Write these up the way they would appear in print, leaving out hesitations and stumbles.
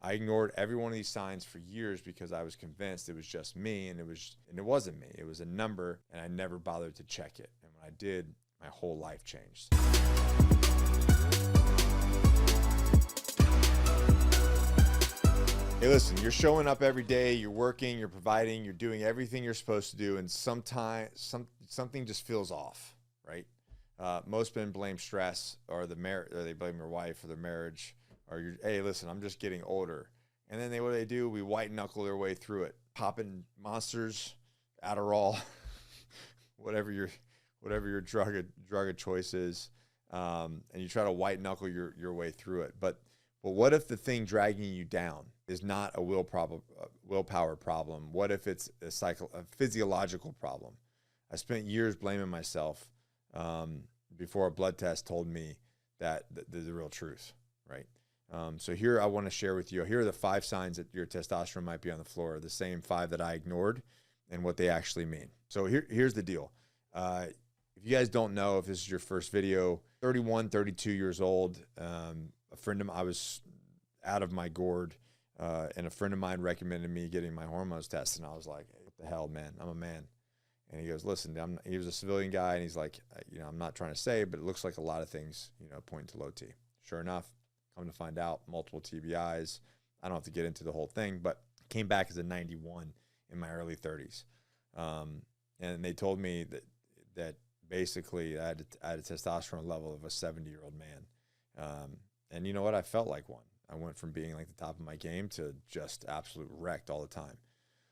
I ignored every one of these signs for years because I was convinced it was just me, and it wasn't me. It was a number, and I never bothered to check it. And when I did, my whole life changed. Hey, listen, you're showing up every day, you're working, you're providing, you're doing everything you're supposed to do, and sometimes something just feels off, right? Most men blame stress or or they blame their wife or their marriage, or hey, listen, I'm just getting older. And then what do? We white knuckle their way through it, popping monsters, Adderall, whatever your drug of choice is, and you try to white knuckle your way through it. But what if the thing dragging you down is not a willpower problem? What if it's a physiological problem? I spent years blaming myself before a blood test told me that the real truth, right? So here I want to share with you, here are the 5 signs that your testosterone might be on the floor, the same 5 that I ignored, and what they actually mean. So here's the deal. If you guys don't know, if this is your first video, 31, 32 years old, a friend of mine, I was out of my gourd, and a friend of mine recommended me getting my hormones tested, and I was like, what the hell, man? I'm a man. And he goes, listen, he was a civilian guy, and he's like, I'm not trying to say, but it looks like a lot of things, point to low T. Sure enough, come to find out, multiple TBIs. I don't have to get into the whole thing, but came back as a 91 in my early 30s. And they told me that basically I had a testosterone level of a 70-year-old man. And you know what? I felt like one. I went from being like the top of my game to just absolute wrecked all the time.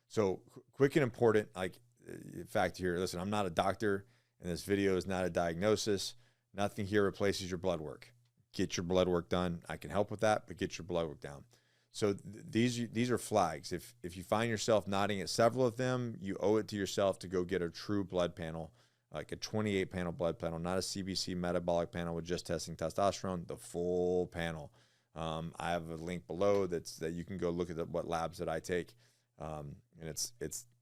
So quick and important, in fact here, listen, I'm not a doctor, and this video is not a diagnosis. Nothing here replaces your blood work. Get your blood work done. I can help with that, but get your blood work down. So these are flags. If you find yourself nodding at several of them, you owe it to yourself to go get a true blood panel, like a 28-panel blood panel, not a CBC metabolic panel with just testing testosterone, the full panel. I have a link below that you can go look at what labs that I take, and it's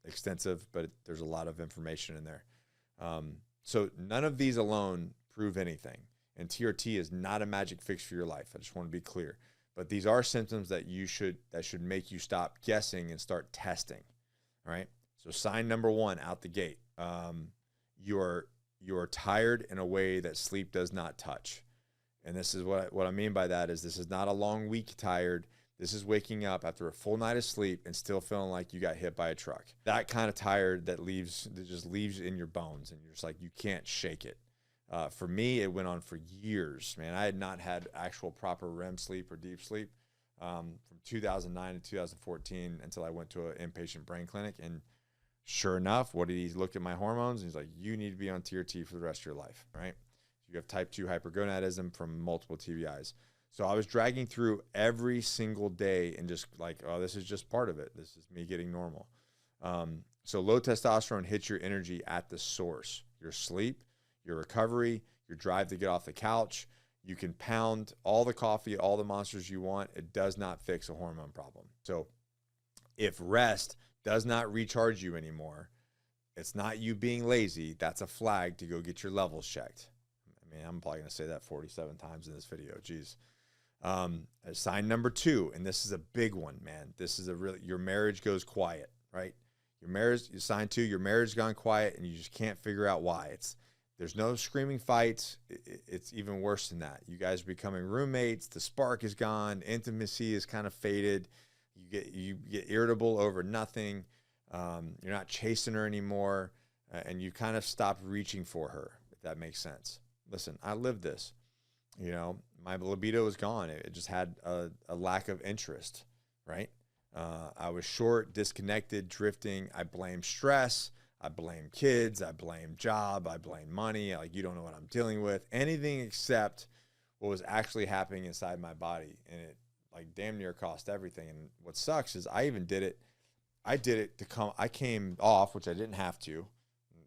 extensive, but there's a lot of information in there. So none of these alone prove anything, and TRT is not a magic fix for your life. I just want to be clear. But these are symptoms that should make you stop guessing and start testing. All right. So sign number 1 out the gate. You're tired in a way that sleep does not touch. And this is what I mean by that is this is not a long week tired. This is waking up after a full night of sleep and still feeling like you got hit by a truck. That kind of tired that just leaves in your bones, and you're just like, you can't shake it. For me, it went on for years, man. I had not had actual proper REM sleep or deep sleep from 2009 to 2014 until I went to an inpatient brain clinic. And sure enough, what did he look at my hormones? And he's like, you need to be on TRT for the rest of your life, right? You have type 2 hypergonadism from multiple TBIs. So I was dragging through every single day and just like, oh, this is just part of it. This is me getting normal. So low testosterone hits your energy at the source, your sleep, your recovery, your drive to get off the couch. You can pound all the coffee, all the monsters you want. It does not fix a hormone problem. So if rest does not recharge you anymore, it's not you being lazy. That's a flag to go get your levels checked. I mean, I'm probably going to say that 47 times in this video. Geez. Sign number 2, and this is a big one, man. This is your marriage goes quiet, right? Sign 2, your marriage gone quiet, and you just can't figure out why. There's no screaming fights. It's even worse than that. You guys are becoming roommates. The spark is gone. Intimacy is kind of faded. You get irritable over nothing. You're not chasing her anymore, and you kind of stop reaching for her, if that makes sense. Listen, I lived this. My libido was gone. It just had a lack of interest, right? I was short, disconnected, drifting. I blame stress. I blame kids. I blame job. I blame money. Like, you don't know what I'm dealing with. Anything except what was actually happening inside my body. And it like damn near cost everything. And what sucks is I even did it. I came off, which I didn't have to.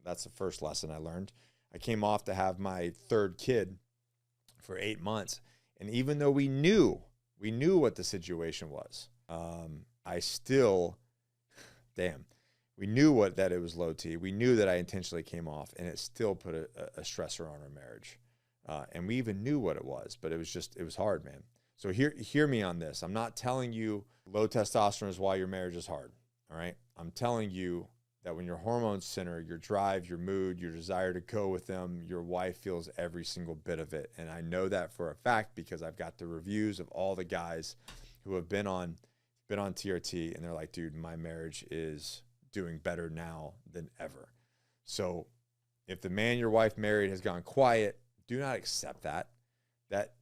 That's the first lesson I learned. I came off to have my 3rd kid for 8 months. And even though we knew what the situation was, I still, we knew that it was low T. We knew that I intentionally came off, and it still put a stressor on our marriage. And we even knew what it was, but it was hard, man. So hear me on this. I'm not telling you low testosterone is why your marriage is hard. All right. I'm telling you that when your hormones center, your drive, your mood, your desire to go with them, your wife feels every single bit of it. And I know that for a fact because I've got the reviews of all the guys who have been on TRT, and they're like, dude, my marriage is doing better now than ever. So if the man your wife married has gone quiet, do not accept that.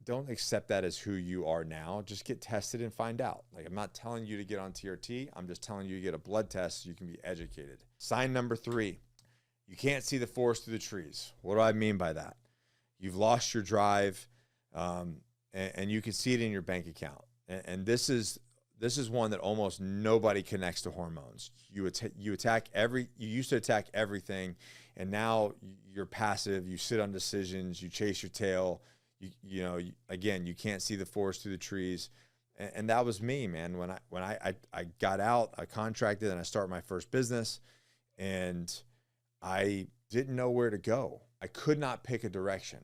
Don't accept that as who you are now. Just get tested and find out. Like, I'm not telling you to get on TRT. I'm just telling you to get a blood test so you can be educated. Sign number 3, you can't see the forest through the trees. What do I mean by that? You've lost your drive, and you can see it in your bank account. And this is one that almost nobody connects to hormones. You used to attack everything, and now you're passive. You sit on decisions. You chase your tail. Again, you can't see the forest through the trees. And that was me, man. When I got out, I contracted, and I started my first business, and I didn't know where to go. I could not pick a direction.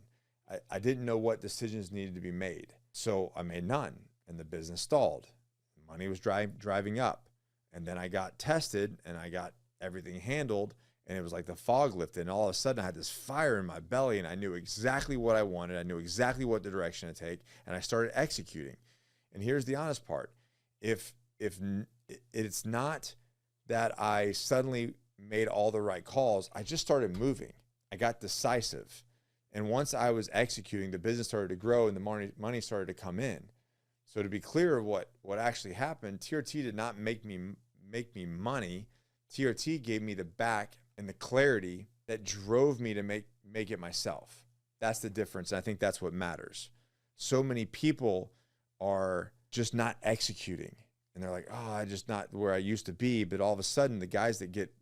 I didn't know what decisions needed to be made. So I made none, and the business stalled. Money was driving up. And then I got tested, and I got everything handled. And it was like the fog lifted, and all of a sudden I had this fire in my belly, and I knew exactly what I wanted. I knew exactly what the direction to take, and I started executing. And here's the honest part. If it's not that I suddenly made all the right calls, I just started moving. I got decisive. And once I was executing, the business started to grow, and the money started to come in. So to be clear, what actually happened, TRT did not make me money. TRT gave me the back and the clarity that drove me to make it myself. That's the difference. And I think that's what matters. So many people are just not executing, and they're like, oh, I'm just not where I used to be. But all of a sudden, the guys that get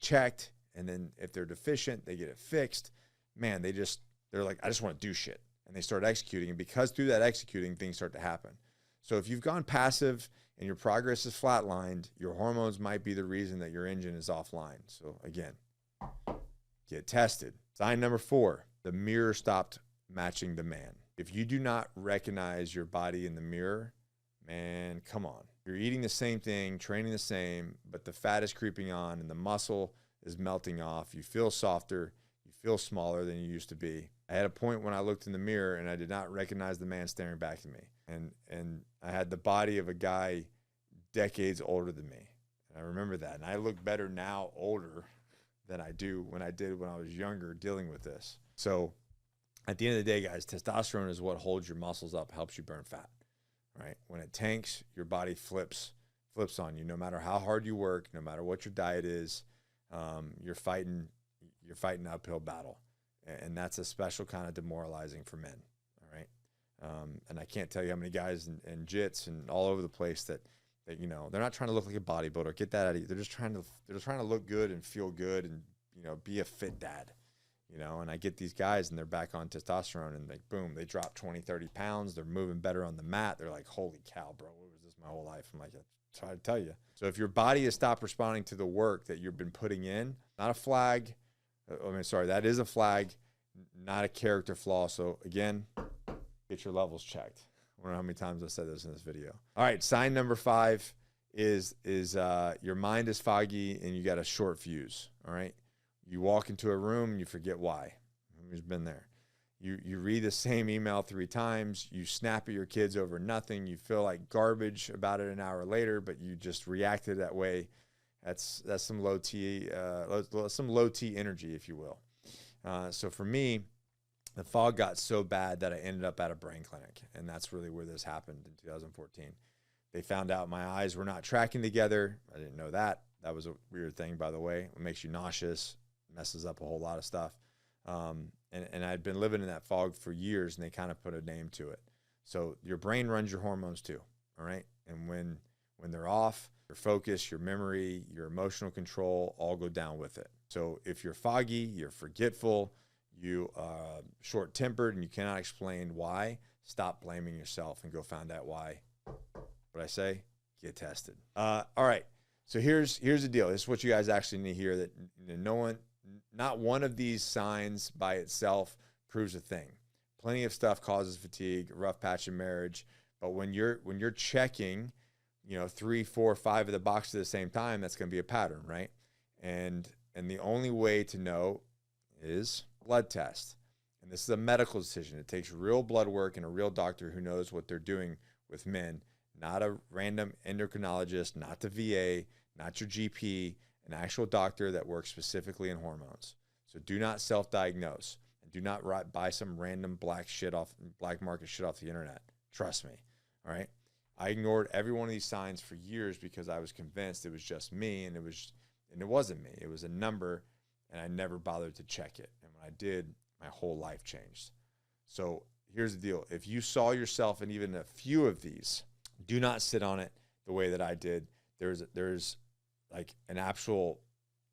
checked, and then if they're deficient, they get it fixed. Man, they're like, I just want to do shit. And they start executing. And because through that executing, things start to happen. So if you've gone passive and your progress is flatlined, your hormones might be the reason that your engine is offline. So again, get tested. Sign number 4, the mirror stopped matching the man. If you do not recognize your body in the mirror, man, come on. You're eating the same thing, training the same, but the fat is creeping on and the muscle is melting off. You feel softer. You feel smaller than you used to be. I had a point when I looked in the mirror and I did not recognize the man staring back at me. And I had the body of a guy decades older than me. And I remember that. And I look better now, older, than I did when I was younger dealing with this. So at the end of the day, guys, testosterone is what holds your muscles up, helps you burn fat, right? When it tanks, your body flips on you. No matter how hard you work, no matter what your diet is, you're fighting an uphill battle. And that's a special kind of demoralizing for men, all right? And I can't tell you how many guys in jits and all over the place that they're not trying to look like a bodybuilder. Get that out of you. They're just trying to look good and feel good and be a fit dad. And I get these guys and they're back on testosterone and boom, they drop 20, 30 pounds. They're moving better on the mat. They're like, holy cow, bro, what was this my whole life? I'm like, I try to tell you. So if your body has stopped responding to the work that you've been putting in, not a flag. That is a flag, not a character flaw. So again, get your levels checked. I don't know how many times I said this in this video. All right, sign number 5 is your mind is foggy and you got a short fuse. All right, you walk into a room and you forget why. Who's been there? You read the same email 3 times. You snap at your kids over nothing. You feel like garbage about it an hour later, but you just reacted that way. That's some low T energy, if you will. So for me, the fog got so bad that I ended up at a brain clinic, and that's really where this happened in 2014. They found out my eyes were not tracking together. I didn't know that. That was a weird thing, by the way. It makes you nauseous, messes up a whole lot of stuff. And I'd been living in that fog for years, and they kind of put a name to it. So your brain runs your hormones too, all right? And when they're off, your focus, your memory, your emotional control all go down with it. So if you're foggy, you're forgetful, you short-tempered, and you cannot explain why, stop blaming yourself and go find out why. What I say, get tested. All right. So here's the deal. This is what you guys actually need to hear, that not one of these signs by itself proves a thing. Plenty of stuff causes fatigue, a rough patch in marriage, But when you're checking, you know, 3, 4, 5 of the boxes at the same time, that's going to be a pattern, right? And the only way to know is blood test. And this is a medical decision. It takes real blood work and a real doctor who knows what they're doing with men, not a random endocrinologist, not the VA, not your GP, an actual doctor that works specifically in hormones. So do not self-diagnose, and do not buy some random black market shit off the internet. Trust me. All right. I ignored every one of these signs for years because I was convinced it was just me, and it wasn't me. It was a number, and I never bothered to check it. And when I did, my whole life changed. So here's the deal. If you saw yourself in even a few of these, do not sit on it the way that I did. There's like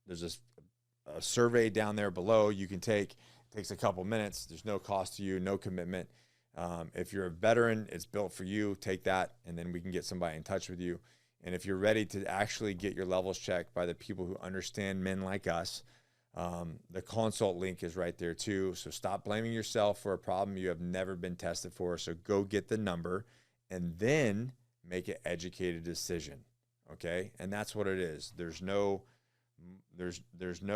there's a survey down there below you can take. It takes a couple minutes. There's no cost to you, no commitment. If you're a veteran, it's built for you. Take that, and then we can get somebody in touch with you. And if you're ready to actually get your levels checked by the people who understand men like us, the consult link is right there too. So stop blaming yourself for a problem you have never been tested for. So go get the number and then make an educated decision. Okay. And that's what it is. There's no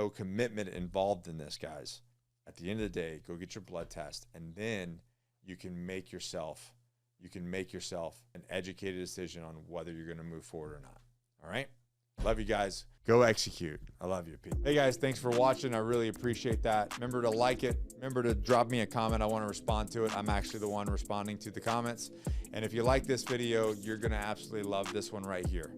commitment involved in this, guys. At the end of the day, go get your blood test, and then you can make yourself an educated decision on whether you're going to move forward or not. All right. Love you guys. Go execute. I love you, Pete. Hey guys, thanks for watching. I really appreciate that. Remember to like it. Remember to drop me a comment. I want to respond to it. I'm actually the one responding to the comments. And if you like this video, you're going to absolutely love this one right here.